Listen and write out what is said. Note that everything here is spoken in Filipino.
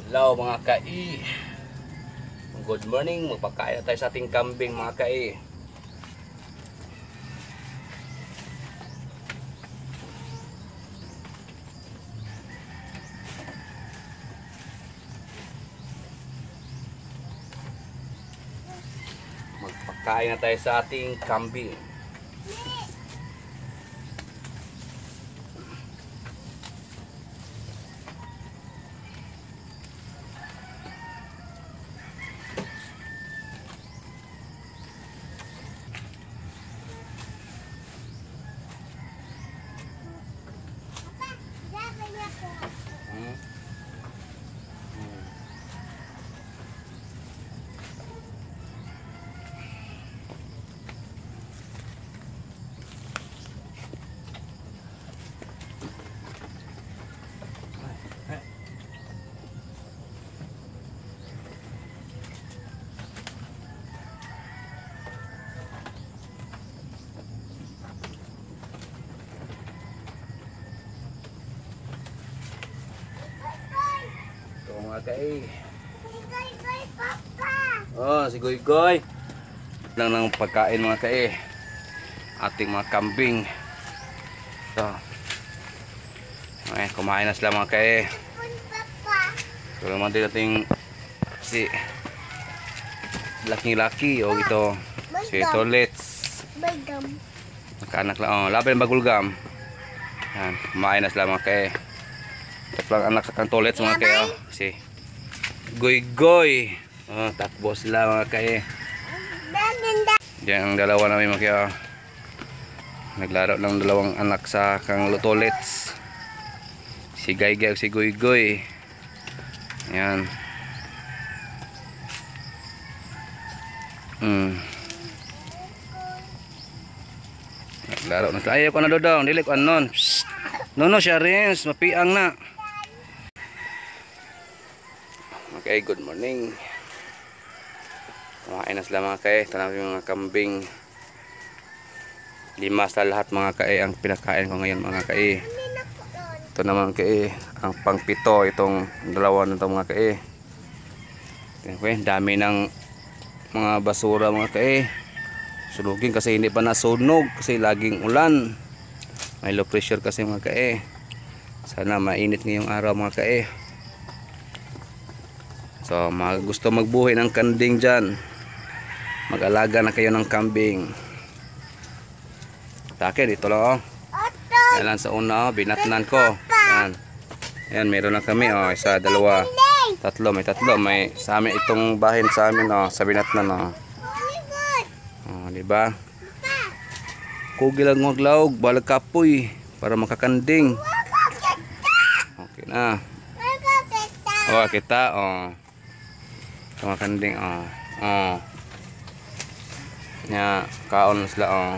Hello mga kai. Good morning. Magpakain na tayo sa ating kambing mga kai. Magpakain na tayo sa ating kambing. Mga kai. Goy, papa. Oh, si Goy Goy. Lang ng pagkain mga kai. Ating mga kambing. So. Okay, kumain na sila mga kai. Papa. So, naman din nating si laki-laki o ito si Tolets. Bagam. Nakaanak lang. Oh, laban bagulgam. Yan, kumain na sila mga kai. Tapos anak sa kang Tolets mga kai. Oh, si Goy Goy. Oh, takbo sila mga kai. Diyan ang dalawa namin mga kai. Oh. Naglaro ng dalawang anak sa kang Tolets. Si Gaygay at si Goy Goy. Ayan. Naglaro na sila. Ayaw ko na dodong. Dili ko anon. No siya rin. Mapiang na. Okay, good morning. Kumain na sila mga kai. Ito na yung mga kambing. 5 sa lahat mga kai ang pinakain ko ngayon mga kai. Ito naman kai ang pang-7 itong dalawa na ito mga kai. Okay, dami ng mga basura mga kai. Sulugin kasi hindi pa nasunog kasi laging ulan. May low pressure kasi mga kai. Sana mainit ngayong araw mga kai. So, gusto magbuhay ng kanding dyan, mag-alaga na kayo ng kambing. Take, dito lang oh. Yan lang sa una oh, binatnan ko. Yan. Yan, meron lang kami oh, 1, 2, 3, may 3. May sa amin itong bahin sa amin oh, sa binatnan oh. Oh, di ba? Kugi lang maglaog, balag kapoy para makakanding. Okay na. Oh, kita oh. Mga kanding oh. Oh. Nya kaon sila oh.